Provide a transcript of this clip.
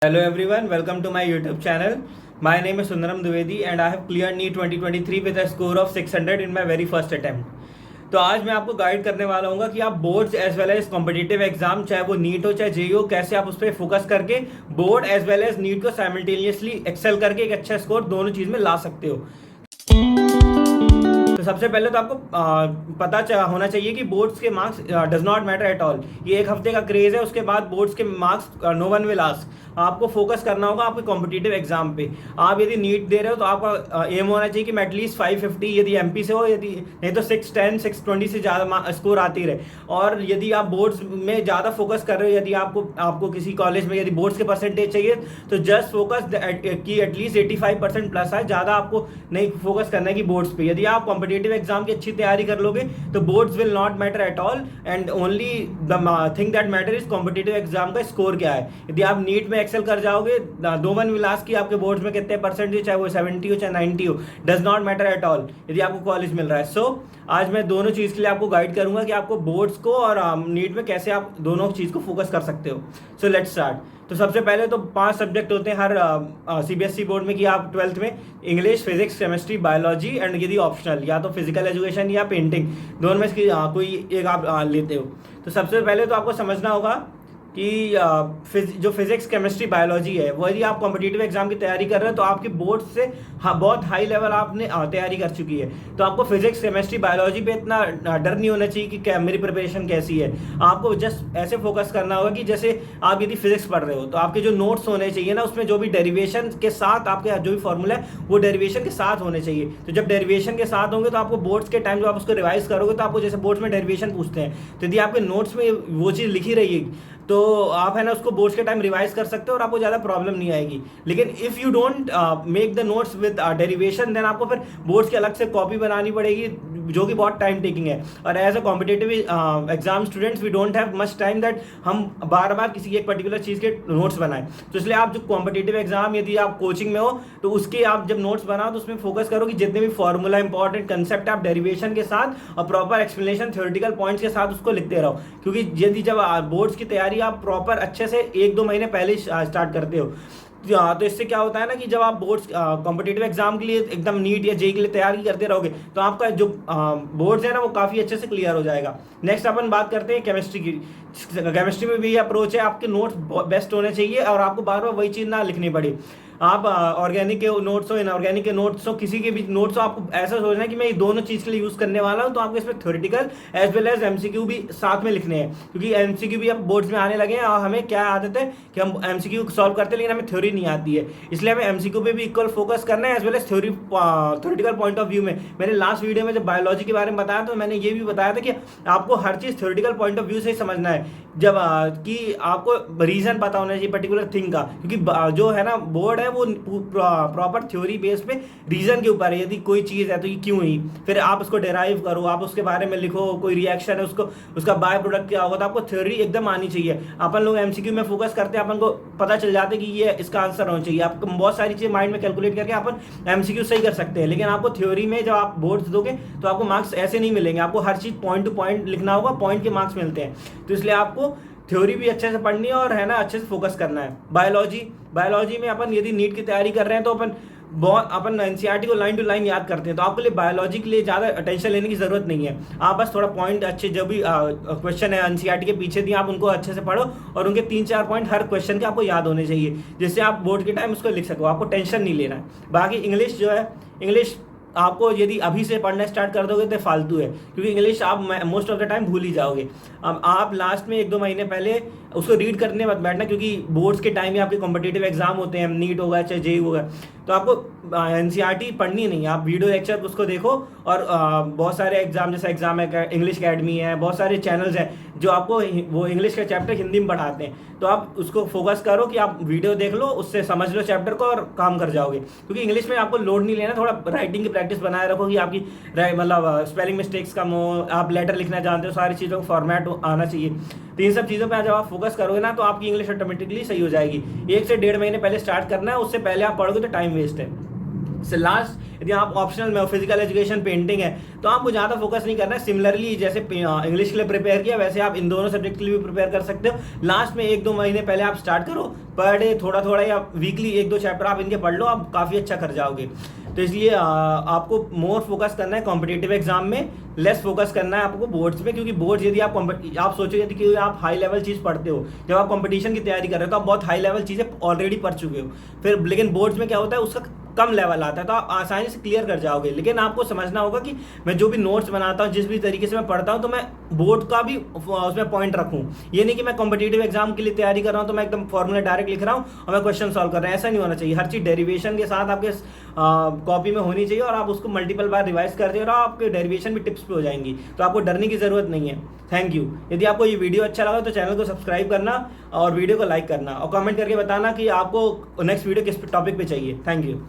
Hello everyone, welcome to my YouTube channel. My name is Sundaram Dwivedi and I have cleared NEET 2023 with a score of 600 in my very first attempt. तो आज मैं आपको guide करने वाला हूँ कि आप boards as well as competitive exam, चाहे वो नीट हो चाहे जेईई हो, कैसे आप उस पर फोकस करके board as well as NEET को साइमल्टेनियसली एक्सेल करके एक अच्छा स्कोर दोनों चीज़ में ला सकते हो। तो सबसे पहले तो आपको पता होना चाहिए कि बोर्ड्स के marks does not matter at all. ये एक हफ्ते का क्रेज है, उसके बाद बोर्ड्स के marks no one will ask. आपको फोकस करना होगा आपके कॉम्पिटिटिव एग्जाम पे। आप यदि नीट दे रहे हो तो आपका एम होना चाहिए कि मैं एटलीस्ट 550 यदि एमपी से हो, यदि नहीं तो 610 620 से ज़्यादा स्कोर आती रहे। और यदि आप बोर्ड्स में ज़्यादा फोकस कर रहे हो, यदि आपको किसी कॉलेज में यदि बोर्ड्स के परसेंटेज चाहिए तो जस्ट फोकस कि एटलीस्ट 85% प्लस आए, ज़्यादा आपको नहीं फोकस करना है कि बोर्ड्स पे। यदि आप कॉम्पिटिटिव एग्जाम की अच्छी तैयारी कर लोगे तो boards will not matter at all and only the thing that matter is competitive exam का स्कोर क्या है। यदि आप नीट में एक्सेल कर जाओगे, दो वन विलास की आपके बोर्ड्स में कितने परसेंटेज, चाहे वो 70 हो चाहे 90 हो, does not matter at all यदि आपको कॉलेज मिल रहा है। सो आज मैं दोनों चीज़ के लिए आपको गाइड करूंगा कि आपको बोर्ड्स को और नीट में कैसे आप दोनों चीज़ को फोकस कर सकते हो। So let's start. तो सबसे पहले तो 5 सब्जेक्ट होते हैं हर सीबीएसई बोर्ड में कि आप 12th में English, physics, chemistry, biology and यदि ऑप्शनल या तो फिजिकल एजुकेशन या पेंटिंग, दोनों में इसकी कोई एक आप लेते हो। तो सबसे पहले तो आपको समझना होगा कि जो फिजिक्स, केमिस्ट्री, बायोलॉजी है वो यदि आप कॉम्पिटिटिव एग्जाम की तैयारी कर रहे हो तो आपकी बोर्ड से बहुत हाई लेवल आपने तैयारी कर चुकी है। तो आपको फिजिक्स, केमिस्ट्री, बायोलॉजी पे इतना डर नहीं होना चाहिए कि मेरी प्रिपरेशन कैसी है। आपको जस्ट ऐसे फोकस करना होगा कि जैसे आप यदि फिजिक्स पढ़ रहे हो तो आपके जो नोट्स होने चाहिए ना, उसमें जो भी डेरिवेशन के साथ आपके जो भी फॉर्मूला है वो डेरिवेशन के साथ होने चाहिए। तो जब डेरिवेशन के साथ होंगे तो आपको बोर्ड्स के टाइम जब आप उसको रिवाइज करोगे तो आपको जैसे बोर्ड्स में डेरिवेशन पूछते हैं, तो यदि आपके नोट्स में वो चीज़ लिखी रही तो आप है ना उसको बोर्ड्स के टाइम रिवाइज कर सकते हो और आपको ज़्यादा प्रॉब्लम नहीं आएगी। लेकिन if you don't make the notes with derivation, then आपको फिर बोर्ड्स की अलग से कॉपी बनानी पड़ेगी, जो कि बहुत टाइम टेकिंग है। और as a competitive exam students we don't have much time that हम बार बार किसी एक पर्टिकुलर चीज़ के नोट्स बनाएं। तो इसलिए आप जो कॉम्पिटिटिव एग्जाम यदि आप कोचिंग में हो तो उसके आप जब नोट्स बनाओ तो उसमें फोकस करो कि जितने भी फॉर्मूला, इंपॉर्टेंट कंसेप्ट आप डेरिवेशन के साथ और प्रॉपर एक्सप्लेनेशन, थ्योरेटिकल पॉइंट्स के साथ उसको लिखते रहो। क्योंकि यदि जब बोर्ड्स की तैयारी आप प्रॉपर अच्छे से 1-2 महीने पहले स्टार्ट करते हो तो इससे क्या होता है ना कि जब आप बोर्ड्स कॉम्पिटिटिव एग्जाम के लिए एकदम नीट या जेईई के लिए तैयारी करते रहोगे तो आपका जो बोर्ड्स है ना वो काफ़ी अच्छे से क्लियर हो जाएगा। नेक्स्ट अपन बात करते हैं केमिस्ट्री की। केमिस्ट्री में भी अप्रोच है, आपके नोट्स बेस्ट होने चाहिए और आपको बार बार वही चीज़ ना लिखनी पड़े। आप ऑर्गेनिक के नोट्स हो, इनऑर्गेनिक के नोट्स हो, किसी के भी नोट्स हो, आपको ऐसा सोचना है कि मैं ये दोनों चीज़ के लिए यूज़ करने वाला हूँ। तो आपको इसमें theoretical as well as MCQ भी साथ में लिखने हैं, क्योंकि एमसीक्यू भी अब बोर्ड्स में आने लगे हैं और हमें क्या आदत है कि हम एमसीक्यू सॉल्व करते हैं लेकिन हमें थ्योरी नहीं आती है। इसलिए हमें एमसीक्यू पे भी इक्वल फोकस करना है as well as theoretical point of view में। मैंने लास्ट वीडियो में जब बायोलॉजी के बारे में बताया तो मैंने ये भी बताया था कि आपको हर चीज़ थ्योरेटिकल पॉइंट ऑफ व्यू से ही समझना है, जब कि आपको रीजन पता होना चाहिए पर्टिकुलर थिंग का। क्योंकि जो है ना बोर्ड है वो प्रॉपर थ्योरी बेस पे रीजन के ऊपर है। यदि कोई चीज़ है तो ये क्यों हुई, फिर आप उसको डेराइव करो, आप उसके बारे में लिखो, कोई रिएक्शन है उसको, उसका बाय प्रोडक्ट क्या होगा। तो आपको थ्योरी एकदम आनी चाहिए। अपन लोग एमसीक्यू में फोकस करते हैं, अपन को पता चल जाता है कि ये इसका आंसर होना चाहिए। आपको बहुत सारी चीज़ें माइंड में कैलकुलेट करके अपन एमसीक्यू सही कर सकते हैं, लेकिन आपको थ्योरी में जब आप बोर्ड्स दोगे तो आपको मार्क्स ऐसे नहीं मिलेंगे। आपको हर चीज़ पॉइंट टू पॉइंट लिखना होगा, पॉइंट के मार्क्स मिलते हैं। तो इसलिए आपको थ्योरी भी अच्छे से पढ़नी है और है ना अच्छे से फोकस करना है। बायोलॉजी में अपन यदि नीट की तैयारी कर रहे हैं तो अपन एनसीईआरटी को लाइन टू लाइन याद करते हैं। तो आपके लिए बायोलॉजी के लिए ज़्यादा टेंशन लेने की ज़रूरत नहीं है। आप बस थोड़ा पॉइंट अच्छे, जो भी क्वेश्चन है एनसीईआरटी के पीछे दिए, आप उनको अच्छे से पढ़ो और उनके 3-4 पॉइंट हर क्वेश्चन के आपको याद होने चाहिए, जिससे आप बोर्ड के टाइम उसको लिख सको। आपको टेंशन नहीं लेना है। बाकी इंग्लिश जो है, इंग्लिश आपको यदि अभी से पढ़ना स्टार्ट कर दोगे तो फालतू है, क्योंकि इंग्लिश आप मोस्ट ऑफ द टाइम भूल ही जाओगे। अब आप लास्ट में 1-2 महीने पहले उसको रीड करने मत बैठना, क्योंकि बोर्ड्स के टाइम में आपके कॉम्पिटिटिव एग्जाम होते हैं, नीट होगा चाहे जेईई होगा। तो आपको एनसीईआरटी पढ़नी नहीं है, आप वीडियो लेक्चर उसको देखो और बहुत सारे एग्जाम, जैसा एग्जाम है इंग्लिश अकेडमी है, बहुत सारे चैनल्स हैं जो आपको वो इंग्लिश का चैप्टर हिंदी में पढ़ाते हैं। तो आप उसको फोकस करो कि आप वीडियो देख लो, उससे समझ लो चैप्टर को और काम कर जाओगे। क्योंकि इंग्लिश में आपको लोड नहीं लेना, थोड़ा राइटिंग की प्रैक्टिस बनाए रखो कि आपकी मतलब स्पेलिंग मिस्टेक्स कम हो, आप लेटर लिखना जानते हो, सारी चीज़ों का फॉर्मेट आना चाहिए। तो इन सब चीज़ों पर जब आप फोकस करोगे ना तो आपकी इंग्लिश ऑटोमेटिकली सही हो जाएगी। 1 से 1.5 महीने पहले स्टार्ट करना है, उससे पहले आप पढ़ोगे तो टाइम वेस्ट है। लास्ट, यदि आप ऑप्शनल में फिजिकल एजुकेशन पेंटिंग है तो आपको ज़्यादा फोकस नहीं करना है। सिमिलरली जैसे इंग्लिश के लिए प्रिपेयर किया वैसे आप इन दोनों सब्जेक्ट के लिए भी प्रिपेयर कर सकते हो। लास्ट में 1-2 महीने पहले आप स्टार्ट करो, पर डे थोड़ा थोड़ा या वीकली 1-2 चैप्टर आप इनके पढ़ लो, आप काफ़ी अच्छा कर जाओगे। तो इसलिए आपको मोर फोकस करना है कॉम्पिटिटिव एग्जाम में, लेस फोकस करना है आपको बोर्ड्स में, क्योंकि बोर्ड्स यदि आप सोचो यदि कि आप हाई लेवल चीज़ पढ़ते हो, जब आप कंपटीशन की तैयारी कर रहे हो तो आप बहुत हाई लेवल चीज़ें ऑलरेडी पढ़ चुके हो, फिर लेकिन बोर्ड्स में क्या होता है उसका कम लेवल आता है तो आप आसानी से क्लियर कर जाओगे। लेकिन आपको समझना होगा कि मैं जो भी नोट्स बनाता हूँ, जिस भी तरीके से मैं पढ़ता हूँ, तो मैं बोर्ड का भी उसमें पॉइंट रखूँ। ये नहीं कि मैं कॉम्पिटिटिव एग्जाम के लिए तैयारी कर रहा हूँ तो मैं एकदम फॉर्मूला डायरेक्ट लिख रहा हूँ और मैं क्वेश्चन सॉल्व कर रहा हूँ, ऐसा नहीं होना चाहिए। हर चीज़ डेरिवेशन के साथ आपके कॉपी में होनी चाहिए और आप उसको मल्टीपल बार रिवाइज करते हो और आपके डेरिवेशन भी टिप्स पे हो जाएंगी, तो आपको डरने की ज़रूरत नहीं है। Thank you. यदि आपको ये वीडियो अच्छा लगा तो चैनल को सब्सक्राइब करना और वीडियो को लाइक करना और कमेंट करके बताना कि आपको नेक्स्ट वीडियो किस टॉपिक पे चाहिए। Thank you.